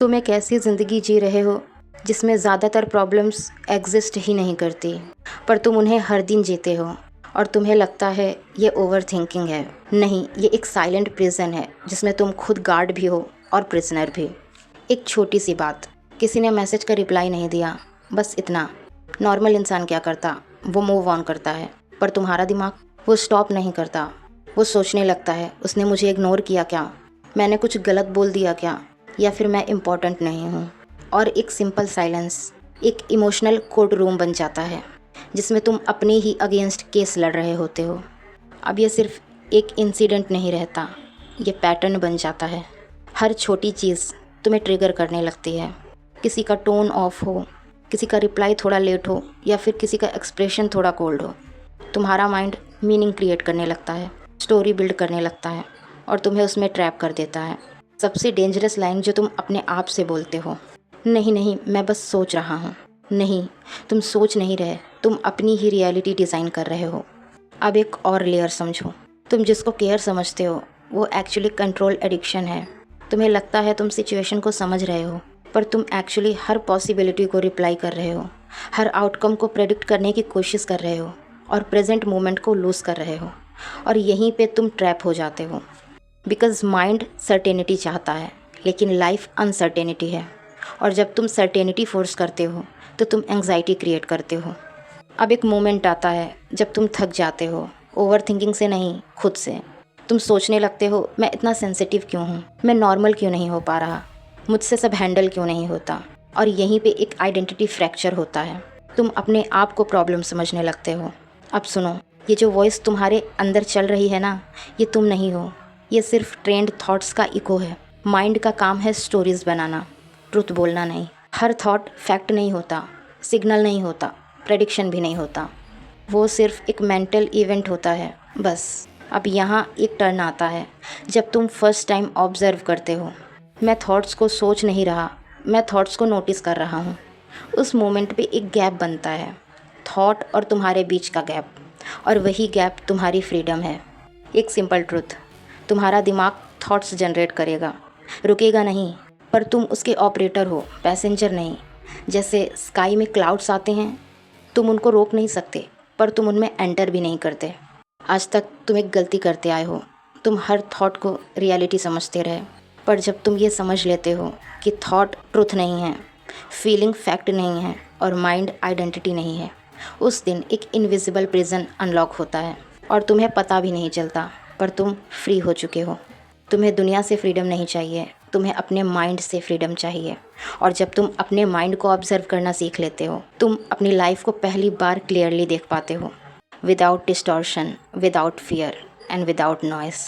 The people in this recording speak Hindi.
तुम एक ऐसी ज़िंदगी जी रहे हो जिसमें ज़्यादातर प्रॉब्लम्स एग्जिस्ट ही नहीं करती, पर तुम उन्हें हर दिन जीते हो और तुम्हें लगता है ये ओवर थिंकिंग है। नहीं, ये एक साइलेंट प्रिजन है जिसमें तुम खुद गार्ड भी हो और प्रिजनर भी। एक छोटी सी बात, किसी ने मैसेज का रिप्लाई नहीं दिया, बस इतना। नॉर्मल इंसान क्या करता? वो मूव ऑन करता है, पर तुम्हारा दिमाग वो स्टॉप नहीं करता। वो सोचने लगता है, उसने मुझे इग्नोर किया क्या, मैंने कुछ गलत बोल दिया क्या, या फिर मैं इम्पॉर्टेंट नहीं हूँ। और एक सिंपल साइलेंस एक इमोशनल कोर्ट रूम बन जाता है जिसमें तुम अपने ही अगेंस्ट केस लड़ रहे होते हो। अब ये सिर्फ एक इंसिडेंट नहीं रहता, ये पैटर्न बन जाता है। हर छोटी चीज़ तुम्हें ट्रिगर करने लगती है। किसी का टोन ऑफ हो, किसी का रिप्लाई थोड़ा लेट हो, या फिर किसी का एक्सप्रेशन थोड़ा कोल्ड हो, तुम्हारा माइंड मीनिंग क्रिएट करने लगता है, स्टोरी बिल्ड करने लगता है और तुम्हें उसमें ट्रैप कर देता है। सबसे डेंजरस लाइन जो तुम अपने आप से बोलते हो, नहीं नहीं मैं बस सोच रहा हूँ। नहीं, तुम सोच नहीं रहे, तुम अपनी ही रियलिटी डिज़ाइन कर रहे हो। अब एक और लेयर समझो, तुम जिसको केयर समझते हो वो एक्चुअली कंट्रोल एडिक्शन है। तुम्हें लगता है तुम सिचुएशन को समझ रहे हो, पर तुम एक्चुअली हर पॉसिबिलिटी को रिप्लाई कर रहे हो, हर आउटकम को प्रेडिक्ट करने की कोशिश कर रहे हो और प्रेजेंट मोमेंट को लूज़ कर रहे हो। और यहीं पे तुम ट्रैप हो जाते हो, बिकॉज माइंड सर्टेनिटी चाहता है लेकिन लाइफ अनसर्टेनिटी है। और जब तुम सर्टेनिटी फोर्स करते हो तो तुम एंग्जाइटी क्रिएट करते हो। अब एक मोमेंट आता है जब तुम थक जाते हो, ओवर थिंकिंग से नहीं, खुद से। तुम सोचने लगते हो, मैं इतना सेंसिटिव क्यों हूँ, मैं नॉर्मल क्यों नहीं हो पा रहा, मुझसे सब हैंडल क्यों नहीं होता। और यहीं पे एक आइडेंटिटी फ्रैक्चर होता है, तुम अपने आप को प्रॉब्लम समझने लगते हो। अब सुनो, ये जो वॉइस तुम्हारे अंदर चल रही है ना, ये तुम नहीं हो, ये सिर्फ ट्रेंड थॉट्स का इको है। माइंड का काम है स्टोरीज बनाना, ट्रुथ बोलना नहीं। हर थॉट फैक्ट नहीं होता, सिग्नल नहीं होता, प्रेडिक्शन भी नहीं होता। वो सिर्फ एक मेंटल इवेंट होता है, बस। अब यहाँ एक टर्न आता है जब तुम फर्स्ट टाइम ऑब्जर्व करते हो, मैं थॉट्स को सोच नहीं रहा, मैं थॉट्स को नोटिस कर रहा हूँ। उस मोमेंट पे एक गैप बनता है, थॉट और तुम्हारे बीच का गैप, और वही गैप तुम्हारी फ्रीडम है। एक सिंपल ट्रुथ, तुम्हारा दिमाग थॉट्स जनरेट करेगा, रुकेगा नहीं, पर तुम उसके ऑपरेटर हो, पैसेंजर नहीं। जैसे स्काई में क्लाउड्स आते हैं, तुम उनको रोक नहीं सकते, पर तुम उनमें एंटर भी नहीं करते। आज तक तुम एक गलती करते आए हो, तुम हर थॉट को रियलिटी समझते रहे। पर जब तुम ये समझ लेते हो कि थॉट ट्रुथ नहीं है, फीलिंग फैक्ट नहीं है और माइंड आइडेंटिटी नहीं है, उस दिन एक इनविजिबल प्रिजन अनलॉक होता है और तुम्हें पता भी नहीं चलता, पर तुम फ्री हो चुके हो। तुम्हें दुनिया से फ्रीडम नहीं चाहिए, तुम्हें अपने माइंड से फ्रीडम चाहिए। और जब तुम अपने माइंड को ऑब्जर्व करना सीख लेते हो, तुम अपनी लाइफ को पहली बार क्लियरली देख पाते हो, without distortion, without fear and without noise.